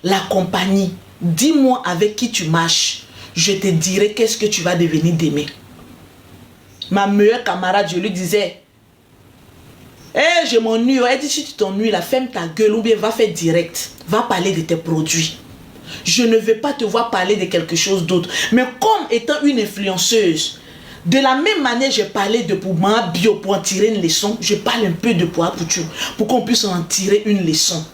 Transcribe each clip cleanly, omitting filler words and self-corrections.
la compagnie. Dis-moi avec qui tu marches. Je te dirai qu'est-ce que tu vas devenir demain. Ma meilleure camarade, je lui disais, hey, je m'ennuie. Elle dit, si tu t'ennuies, ferme ta gueule ou bien va faire direct. Va parler de tes produits. Je ne veux pas te voir parler de quelque chose d'autre. Mais comme étant une influenceuse, de la même manière, j'ai parlé de Pouma Bio pour en tirer une leçon. Je parle un peu de Poa Couture pour qu'on puisse en tirer une leçon.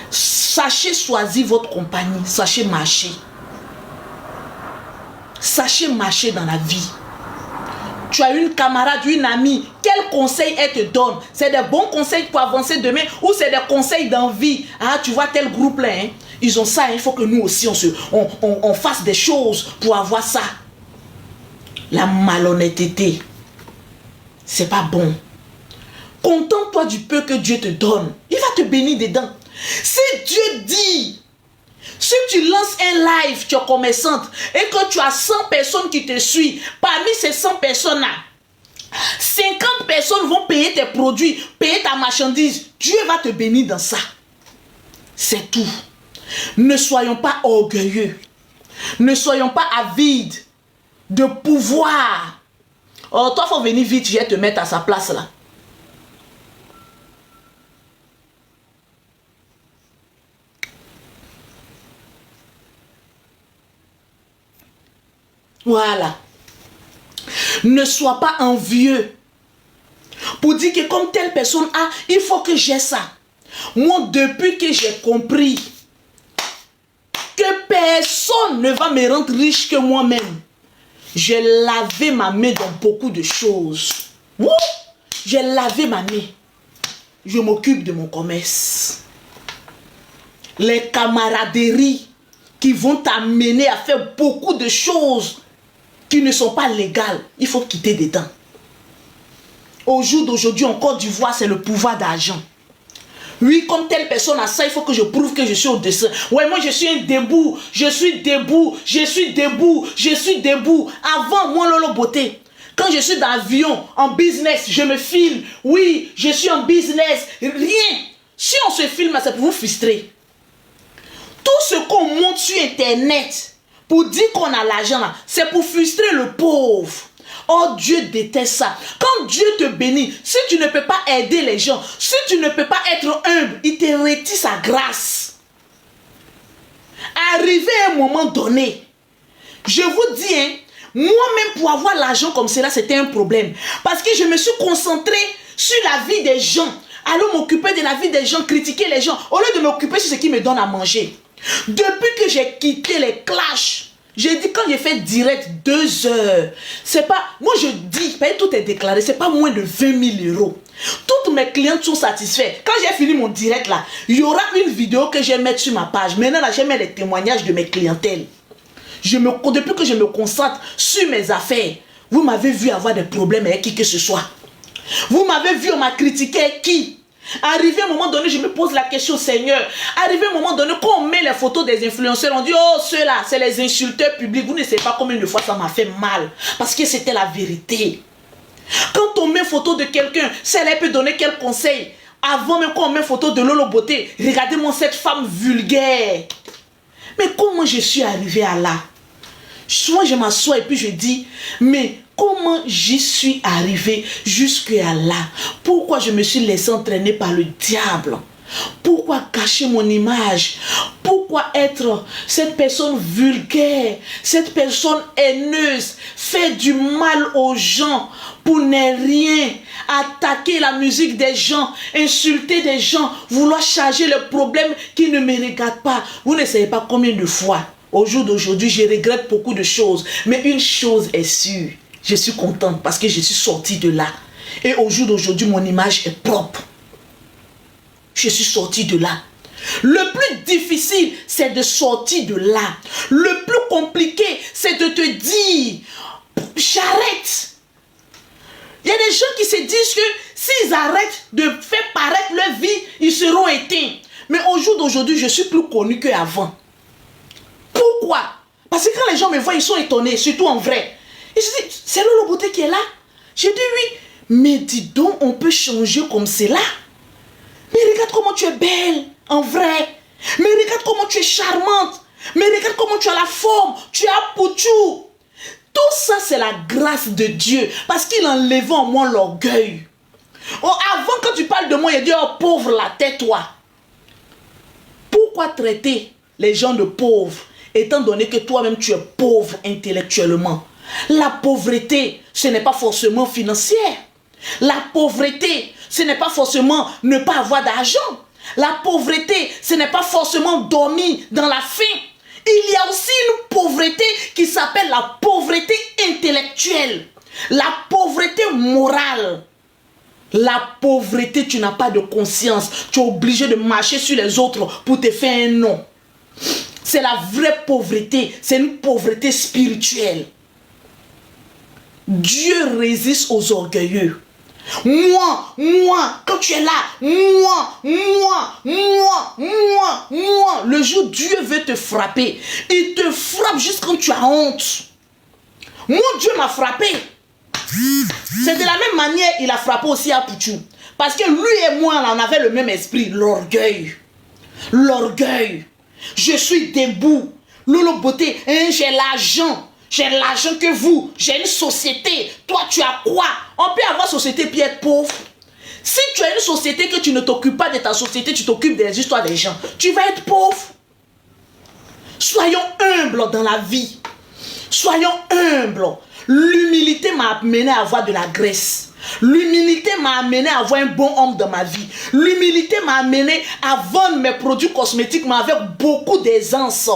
Sachez choisir votre compagnie. Sachez marcher. Sachez marcher dans la vie. Tu as une camarade, une amie. Quel conseil elle te donne? C'est des bons conseils pour avancer demain ou c'est des conseils d'envie? Ah, tu vois tel groupe là, hein? Ils ont ça, il faut que nous aussi on fasse des choses pour avoir ça. La malhonnêteté, c'est pas bon. Contente-toi du peu que Dieu te donne. Il va te bénir dedans. Si Dieu dit, si tu lances un live, tu es commerçante et que tu as 100 personnes qui te suivent, parmi ces 100 personnes-là, 50 personnes vont payer tes produits, payer ta marchandise. Dieu va te bénir dans ça. C'est tout. Ne soyons pas orgueilleux. Ne soyons pas avides de pouvoir. Oh, toi, il faut venir vite, je vais te mettre à sa place là. Voilà. Ne sois pas envieux pour dire que comme telle personne a, il faut que j'ai ça. Moi, depuis que j'ai compris que personne ne va me rendre riche que moi-même, j'ai lavé ma main dans beaucoup de choses. J'ai lavé ma main. Je m'occupe de mon commerce. Les camaraderies qui vont t'amener à faire beaucoup de choses qui ne sont pas légales, il faut quitter dedans. Au jour d'aujourd'hui, en Côte d'Ivoire, c'est le pouvoir d'argent. Oui, comme telle personne a ça, il faut que je prouve que je suis au-dessus. Ouais, moi je suis un debout, je suis debout, je suis debout, je suis debout. Avant, moi, Lolo Beauté, quand je suis dans l'avion, en business, je me filme. Oui, je suis en business. Rien. Si on se filme, c'est pour vous frustrer. Tout ce qu'on monte sur Internet pour dire qu'on a l'argent là, c'est pour frustrer le pauvre. Oh, Dieu déteste ça. Quand Dieu te bénit, si tu ne peux pas aider les gens, si tu ne peux pas être humble, il te retire sa grâce. Arrivé à un moment donné, je vous dis, hein, moi-même pour avoir l'argent comme cela, c'était un problème. Parce que je me suis concentré sur la vie des gens. Alors m'occuper de la vie des gens, critiquer les gens, au lieu de m'occuper sur ce qui me donne à manger. Depuis que j'ai quitté les clashs, j'ai dit quand j'ai fait direct 2 heures, c'est pas, moi je dis, tout est déclaré, c'est pas moins de 20 000 euros. Toutes mes clientes sont satisfaites. Quand j'ai fini mon direct là, il y aura une vidéo que je vais mettre sur ma page. Maintenant là, je mets les témoignages de mes clientèles. Depuis que je me concentre sur mes affaires, vous m'avez vu avoir des problèmes avec qui que ce soit. Vous m'avez vu, on m'a critiqué avec qui? Arrivé à un moment donné, je me pose la question, Seigneur. Arrivé à un moment donné, quand on met les photos des influenceurs, on dit, oh, ceux-là, c'est les insulteurs publics. Vous ne savez pas combien de fois ça m'a fait mal. Parce que c'était la vérité. Quand on met photo de quelqu'un, celle-là peut donner quel conseil? Avant même qu'on met photo de Lolo Beauté, regardez-moi cette femme vulgaire. Mais comment je suis arrivé à là? Souvent je m'assois et puis je dis, mais comment j'y suis arrivé jusqu'à là? Pourquoi je me suis laissé entraîner par le diable? Pourquoi cacher mon image? Pourquoi être cette personne vulgaire, cette personne haineuse, faire du mal aux gens pour ne rien, attaquer la musique des gens, insulter des gens, vouloir charger les problèmes qui ne me regardent pas? Vous ne savez pas combien de fois, au jour d'aujourd'hui, je regrette beaucoup de choses. Mais une chose est sûre, je suis contente parce que je suis sortie de là. Et au jour d'aujourd'hui, mon image est propre. Je suis sortie de là. Le plus difficile, c'est de sortir de là. Le plus compliqué, c'est de te dire, j'arrête. Il y a des gens qui se disent que s'ils arrêtent de faire paraître leur vie, ils seront éteints. Mais au jour d'aujourd'hui, je suis plus connue qu'avant. Pourquoi? Parce que quand les gens me voient, ils sont étonnés, surtout en vrai. Ils se disent, c'est Lolo Beauté qui est là? Je dis oui. Mais dis donc, on peut changer comme c'est là. Mais regarde comment tu es belle, en vrai. Mais regarde comment tu es charmante. Mais regarde comment tu as la forme. Tu as pouchou. Tout ça, c'est la grâce de Dieu. Parce qu'il enlève en moi l'orgueil. Oh, avant, quand tu parles de moi, il dit, oh, pauvre la tête, toi. Pourquoi traiter les gens de pauvres, étant donné que toi-même, tu es pauvre intellectuellement? La pauvreté, ce n'est pas forcément financière. La pauvreté, ce n'est pas forcément ne pas avoir d'argent. La pauvreté, ce n'est pas forcément dormir dans la faim. Il y a aussi une pauvreté qui s'appelle la pauvreté intellectuelle, la pauvreté morale. La pauvreté, tu n'as pas de conscience. Tu es obligé de marcher sur les autres pour te faire un nom. C'est la vraie pauvreté. C'est une pauvreté spirituelle. Dieu résiste aux orgueilleux. Moi, quand tu es là, moi, le jour où Dieu veut te frapper, il te frappe juste quand tu as honte. Mon Dieu m'a frappé. C'est de la même manière il a frappé aussi à Pouchou. Parce que lui et moi, là, on avait le même esprit, l'orgueil. L'orgueil. Je suis debout. Lolo Beauté, hein, j'ai l'argent. J'ai l'argent que vous. J'ai une société. Toi, tu as quoi? On peut avoir société puis être pauvre. Si tu as une société que tu ne t'occupes pas de ta société, tu t'occupes des histoires des gens, tu vas être pauvre. Soyons humbles dans la vie. Soyons humbles. L'humilité m'a amené à avoir de la graisse. L'humilité m'a amené à avoir un bon homme dans ma vie. L'humilité m'a amené à vendre mes produits cosmétiques, mais avec beaucoup d'aisance.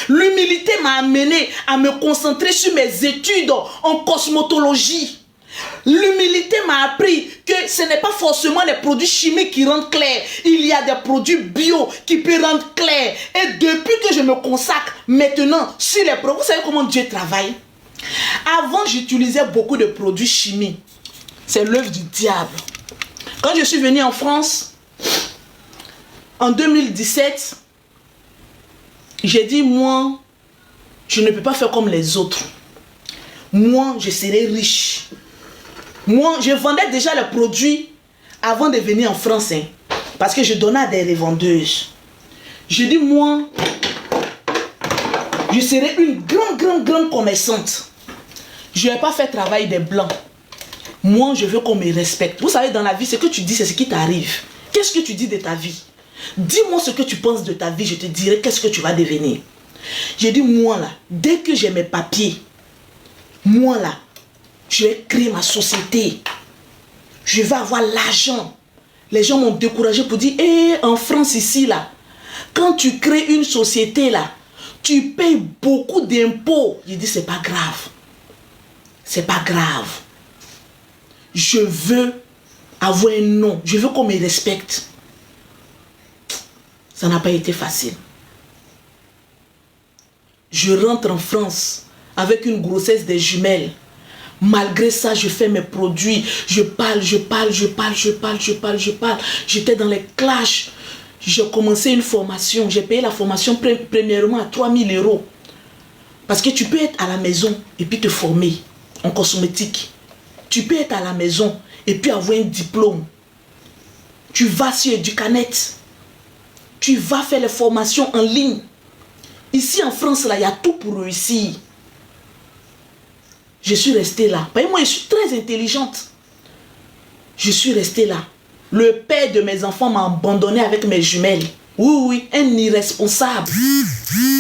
L'humilité m'a amené à me concentrer sur mes études en cosmétologie. L'humilité m'a appris que ce n'est pas forcément les produits chimiques qui rendent clair. Il y a des produits bio qui peuvent rendre clair. Et depuis que je me consacre maintenant sur les produits, vous savez comment Dieu travaille? Avant, j'utilisais beaucoup de produits chimiques. C'est l'œuvre du diable. Quand je suis venue en France, en 2017, j'ai dit, moi, je ne peux pas faire comme les autres. Moi, je serai riche. Moi, je vendais déjà les produits avant de venir en France. Hein, parce que je donnais à des revendeuses. J'ai dit, moi, je serai une grande commerçante. Je ne vais pas faire travailler des blancs. Moi, je veux qu'on me respecte. Vous savez, dans la vie, ce que tu dis, c'est ce qui t'arrive. Qu'est-ce que tu dis de ta vie? Dis-moi ce que tu penses de ta vie, je te dirai qu'est-ce que tu vas devenir. J'ai dit, moi là, dès que j'ai mes papiers, moi là, je vais créer ma société. Je vais avoir l'argent. Les gens m'ont découragé pour dire, en France ici là, quand tu crées une société là, tu payes beaucoup d'impôts. J'ai dit, c'est pas grave. C'est pas grave. Je veux avoir un nom. Je veux qu'on me respecte. Ça n'a pas été facile. Je rentre en France avec une grossesse des jumelles. Malgré ça, je fais mes produits. Je parle. J'étais dans les clashs. J'ai commencé une formation. J'ai payé la formation premièrement à 3 000 €. Parce que tu peux être à la maison et puis te former en cosmétique. Tu peux être à la maison et puis avoir un diplôme. Tu vas sur Educanet. Tu vas faire les formations en ligne. Ici en France, là, il y a tout pour réussir. Je suis restée là. Parce que moi, je suis très intelligente. Je suis restée là. Le père de mes enfants m'a abandonné avec mes jumelles. Oui, un irresponsable.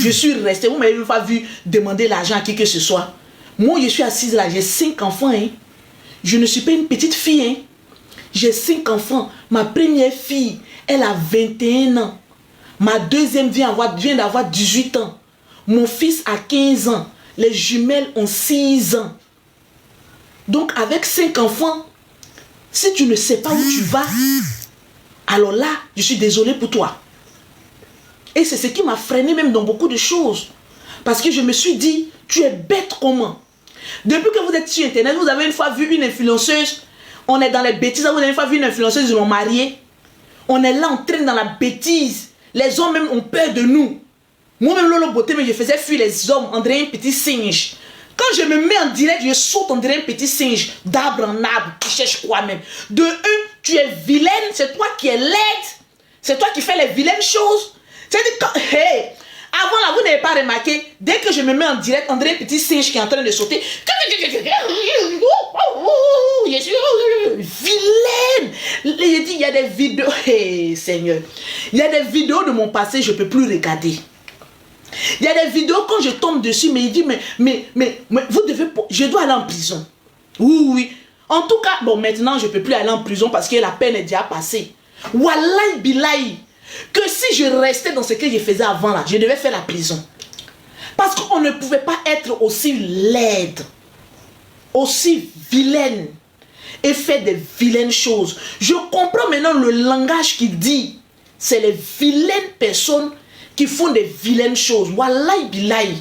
Je suis restée. Vous m'avez pas vu demander l'argent à qui que ce soit. Moi, je suis assise là. J'ai 5 enfants. Hein. Je ne suis pas une petite fille. Hein. J'ai 5 enfants. Ma première fille, elle a 21 ans. Ma deuxième vient d'avoir 18 ans. Mon fils a 15 ans. Les jumelles ont 6 ans. Donc, avec 5 enfants, si tu ne sais pas où tu vas, alors là, je suis désolée pour toi. Et c'est ce qui m'a freiné même dans beaucoup de choses. Parce que je me suis dit, tu es bête comment? Depuis que vous êtes sur Internet, vous avez une fois vu une influenceuse, on est dans les bêtises, vous avez une fois vu une influenceuse, ils l'ont mariée. On est là, on traîne dans la bêtise. Les hommes même ont peur de nous. Moi-même, Lolo Beauté, mais je faisais fuir les hommes, on dirait un petit singe. Quand je me mets en direct, je saute, on dirait un petit singe, d'arbre en arbre, qui cherche quoi même. De un, tu es vilaine, c'est toi qui es laide, c'est toi qui fais les vilaines choses. C'est-à-dire, vous n'avez pas remarqué, dès que je me mets en direct, on dirait un petit singe qui est en train de sauter. Vilaine. Il dit, il y a des vidéos. Hey, Seigneur. Il y a des vidéos de mon passé, je ne peux plus regarder. Il y a des vidéos quand je tombe dessus, mais il dit, mais vous devez, je dois aller en prison. Oui. En tout cas, bon, maintenant, je ne peux plus aller en prison parce que la peine est déjà passée. Wallahi billahi. Que si je restais dans ce que je faisais avant là, je devais faire la prison. Parce qu'on ne pouvait pas être aussi laide, aussi vilaine et faire des vilaines choses. Je comprends maintenant le langage qui dit, c'est les vilaines personnes qui font des vilaines choses. Wallahi billahi.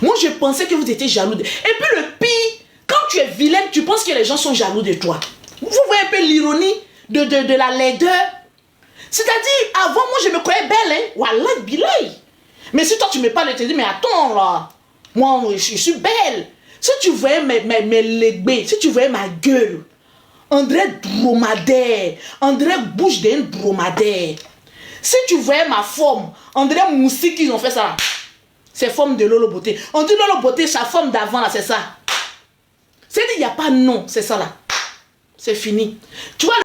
Moi je pensais que vous étiez jaloux. Et puis le pire, quand tu es vilaine, tu penses que les gens sont jaloux de toi. Vous voyez un peu l'ironie de la laideur. C'est-à-dire, avant, moi, je me croyais belle, hein. Wallah, billahi. Mais si toi, tu me parles et tu te dis, mais attends, là, moi, je suis belle. Si tu voyais mes legbés, si tu voyais ma gueule, on dirait dromadaire, on dirait bouche d'un dromadaire. Si tu voyais ma forme, on dirait moussi qu'ils ont fait ça. C'est forme de Lolo Beauté. On dit Lolo Beauté, sa forme d'avant, là, c'est ça. C'est-à-dire, il n'y a pas non, c'est ça, là. C'est fini. Tu vois,